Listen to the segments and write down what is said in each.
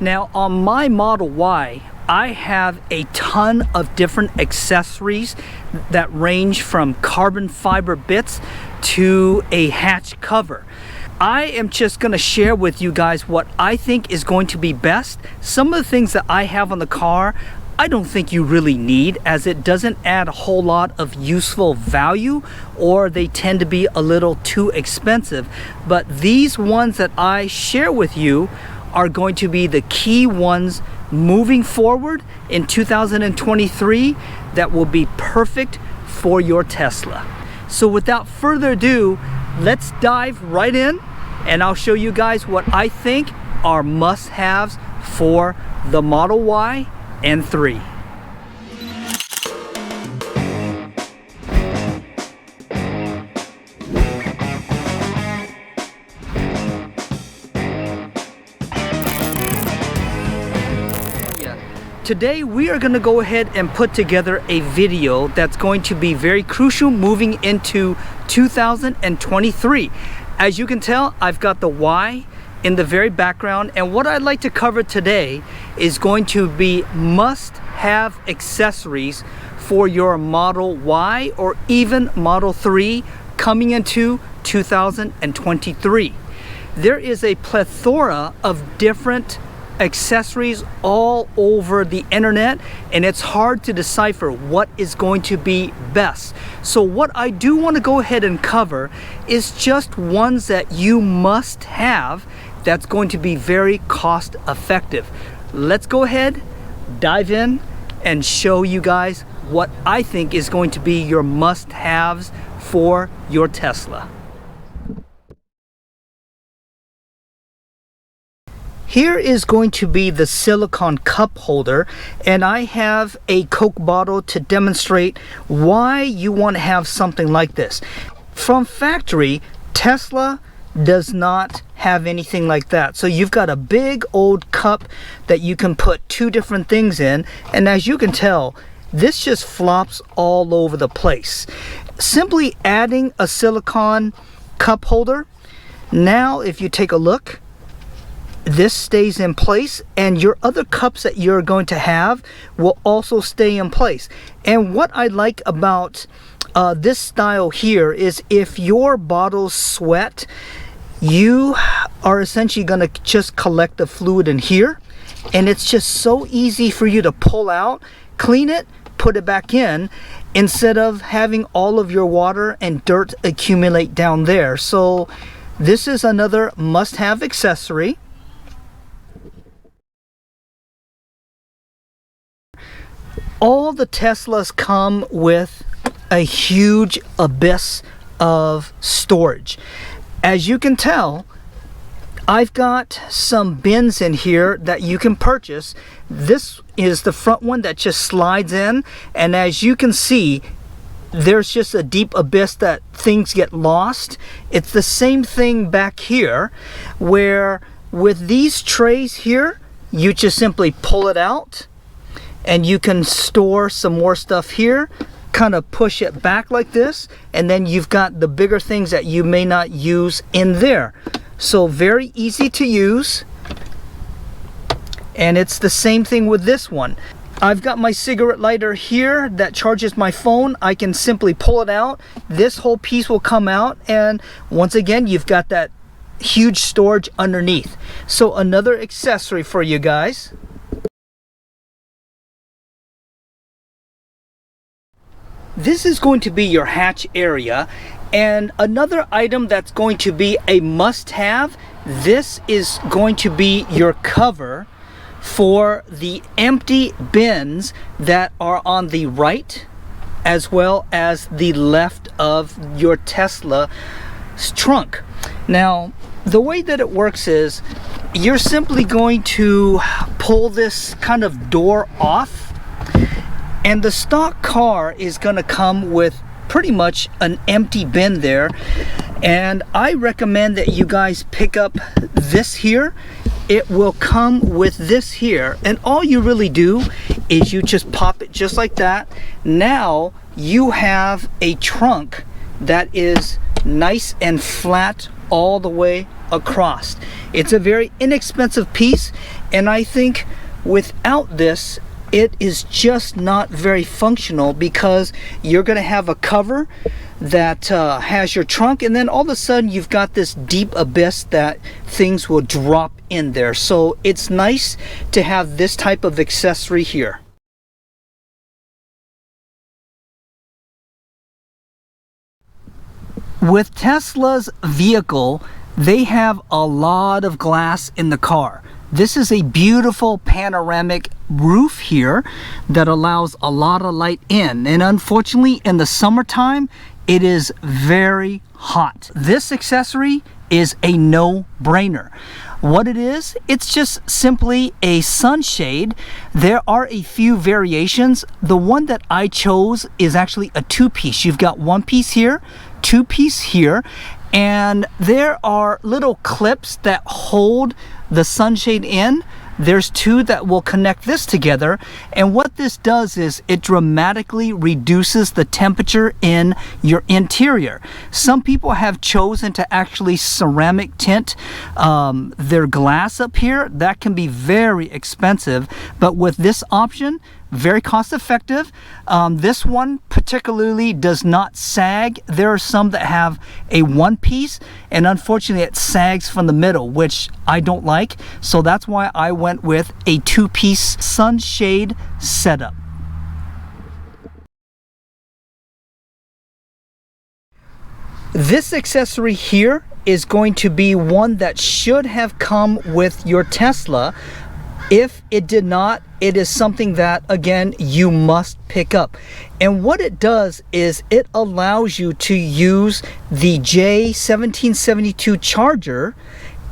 Now on my Model Y, I have a ton of different accessories that range from carbon fiber bits to a hatch cover. I am just going to share with you guys what I think is going to be best. Some of the things that I have on the car, I don't think you really need, as it doesn't add a whole lot of useful value, or they tend to be a little too expensive. But these ones that I share with you are going to be the key ones moving forward in 2023 that will be perfect for your Tesla. So without further ado, let's dive right in and I'll show you guys what I think are must-haves for the Model Y and 3. Today we are going to go ahead and put together a video that's going to be very crucial moving into 2023. As you can tell, I've got the Y in the very background, and what I'd like to cover today is going to be must-have accessories for your Model Y or even Model 3 coming into 2023. There is a plethora of different accessories all over the internet, and it's hard to decipher what is going to be best. So what I do want to go ahead and cover is just ones that you must have that's going to be very cost effective. Let's go ahead, dive in, and show you guys what I think is going to be your must-haves for your Tesla. Here is going to be the silicone cup holder, and I have a Coke bottle to demonstrate why you want to have something like this. From factory, Tesla does not have anything like that. So you've got a big old cup that you can put two different things in, and as you can tell, this just flops all over the place. Simply adding a silicone cup holder, now if you take a look, this stays in place, and your other cups that you're going to have will also stay in place. And what I like about this style here is if your bottles sweat, you are essentially going to just collect the fluid in here, and it's just so easy for you to pull out, clean it, put it back in, instead of having all of your water and dirt accumulate down there. So this is another must-have accessory. All the Teslas come with a huge abyss of storage. As you can tell, I've got some bins in here that you can purchase. This is the front one that just slides in, and as you can see, there's just a deep abyss that things get lost. It's the same thing back here, where with these trays here, you just simply pull it out, and you can store some more stuff here, kind of push it back like this, and then you've got the bigger things that you may not use in there. So very easy to use, and it's the same thing with this one. I've got my cigarette lighter here that charges my phone. I can simply pull it out, this whole piece will come out, and once again you've got that huge storage underneath. So another accessory for you guys. This is going to be your hatch area, and another item that's going to be a must-have, this is going to be your cover for the empty bins that are on the right as well as the left of your Tesla's trunk. Now, the way that it works is you're simply going to pull this kind of door off, and the stock car is going to come with pretty much an empty bin there. And I recommend that you guys pick up this here. It will come with this here, and all you really do is you just pop it just like that. Now you have a trunk that is nice and flat all the way across. It's a very inexpensive piece, and I think without this, it is just not very functional, because you're going to have a cover that has your trunk, and then all of a sudden you've got this deep abyss that things will drop in there. So it's nice to have this type of accessory here. With Tesla's vehicle, they have a lot of glass in the car. This is a beautiful panoramic roof here that allows a lot of light in. And unfortunately, in the summertime, it is very hot. This accessory is a no-brainer. What it is, it's just simply a sunshade. There are a few variations. The one that I chose is actually a two-piece. You've got one piece here, two-piece here, and there are little clips that hold the sunshade in. There's two that will connect this together, and what this does is it dramatically reduces the temperature in your interior. Some people have chosen to actually ceramic tint their glass up here. That can be very expensive, but with this option, very cost effective. This one particularly does not sag. There are some that have a one piece, and unfortunately it sags from the middle, which I don't like. So that's why I went with a two-piece sunshade setup. This accessory here is going to be one that should have come with your Tesla. If it did not, it is something that, again, you must pick up. And what it does is it allows you to use the J1772 charger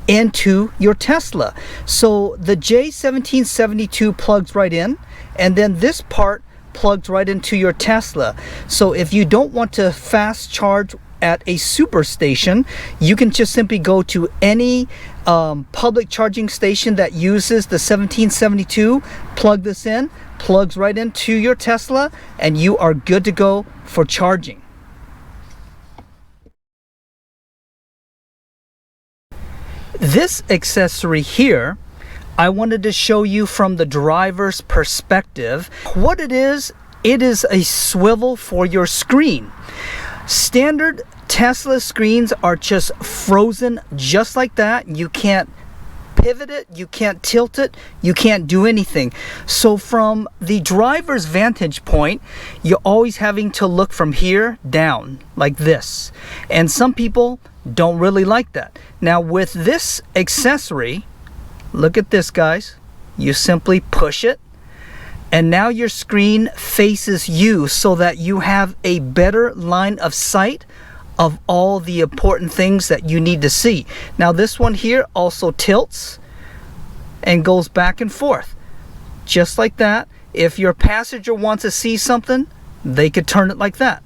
into your Tesla. So the J1772 plugs right in, and then this part plugs right into your Tesla. So if you don't want to fast charge at a super station, you can just simply go to any public charging station that uses the 1772, plug this in, plugs right into your Tesla, and you are good to go for charging. This accessory here, I wanted to show you from the driver's perspective. What it is a swivel for your screen. Standard Tesla screens are just frozen just like that. You can't pivot it, you can't tilt it, you can't do anything. So from the driver's vantage point, you're always having to look from here down like this. And some people don't really like that. Now with this accessory, look at this, guys. You simply push it, and now your screen faces you so that you have a better line of sight of all the important things that you need to see. Now this one here also tilts and goes back and forth just like that. If your passenger wants to see something, they could turn it like that.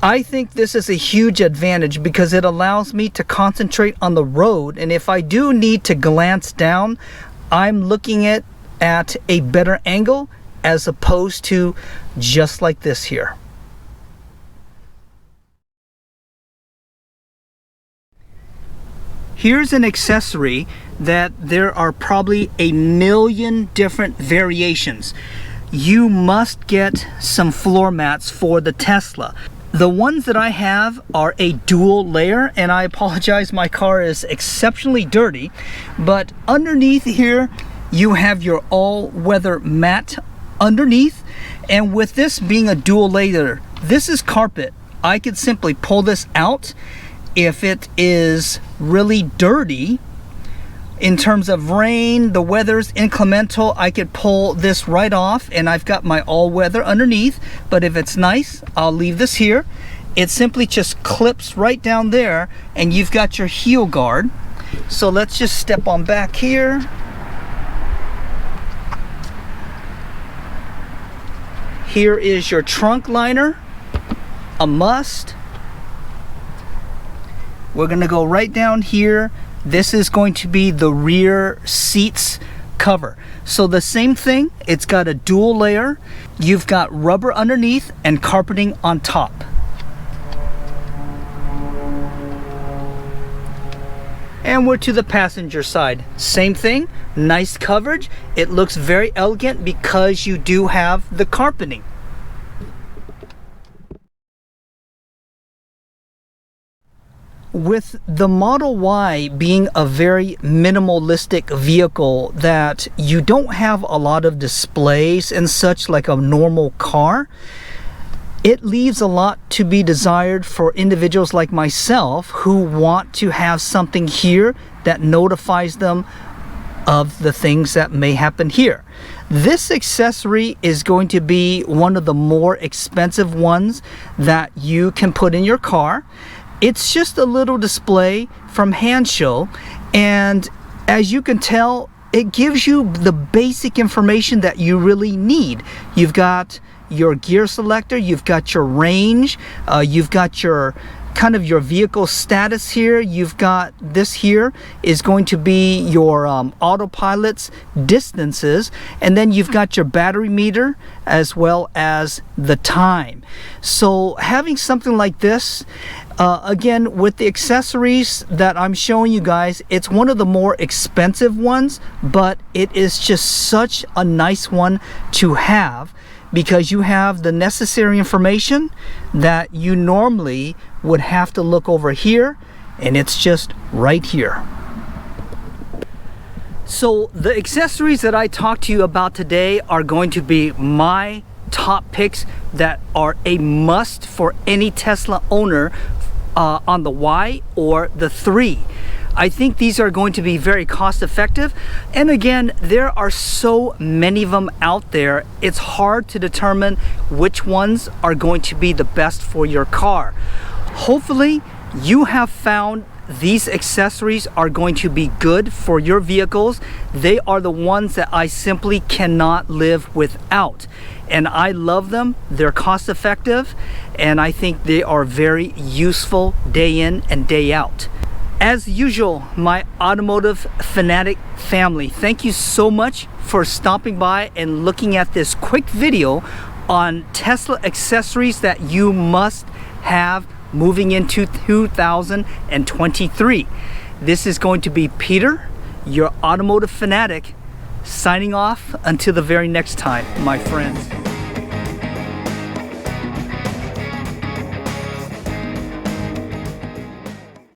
I think this is a huge advantage because it allows me to concentrate on the road, and if I do need to glance down, I'm looking at a better angle as opposed to just like this here. Here's an accessory that there are probably a million different variations. You must get some floor mats for the Tesla. The ones that I have are a dual layer, and I apologize, my car is exceptionally dirty, but underneath here you have your all-weather mat underneath, and with this being a dual layer, this is carpet. I could simply pull this out. If it is really dirty, in terms of rain, the weather's inclemental, I could pull this right off and I've got my all-weather underneath. But if it's nice, I'll leave this here. It simply just clips right down there and you've got your heel guard. So let's just step on back here. Here is your trunk liner, a must. We're gonna go right down here. This is going to be the rear seats cover. So the same thing, it's got a dual layer. You've got rubber underneath and carpeting on top. And we're to the passenger side. Same thing, nice coverage. It looks very elegant because you do have the carpeting. With the Model Y being a very minimalistic vehicle that you don't have a lot of displays and such like a normal car, it leaves a lot to be desired for individuals like myself who want to have something here that notifies them of the things that may happen here. This accessory is going to be one of the more expensive ones that you can put in your car. It's just a little display from Handshow, and as you can tell, it gives you the basic information that you really need. You've got your gear selector, you've got your range, you've got your kind of your vehicle status here. You've got this here is going to be your autopilot's distances, and then you've got your battery meter as well as the time. So having something like this, again, with the accessories that I'm showing you guys, it's one of the more expensive ones, but it is just such a nice one to have because you have the necessary information that you normally would have to look over here, and it's just right here. So the accessories that I talked to you about today are going to be my top picks that are a must for any Tesla owner on the Y or the 3. I think these are going to be very cost effective, and again, there are so many of them out there, it's hard to determine which ones are going to be the best for your car. Hopefully you have found these accessories are going to be good for your vehicles. They are the ones that I simply cannot live without, and I love them. They're cost effective, and I think they are very useful day in and day out. As usual, my automotive fanatic family, thank you so much for stopping by and looking at this quick video on Tesla accessories that you must have moving into 2023. This is going to be Peter, your automotive fanatic, signing off until the very next time, my friends.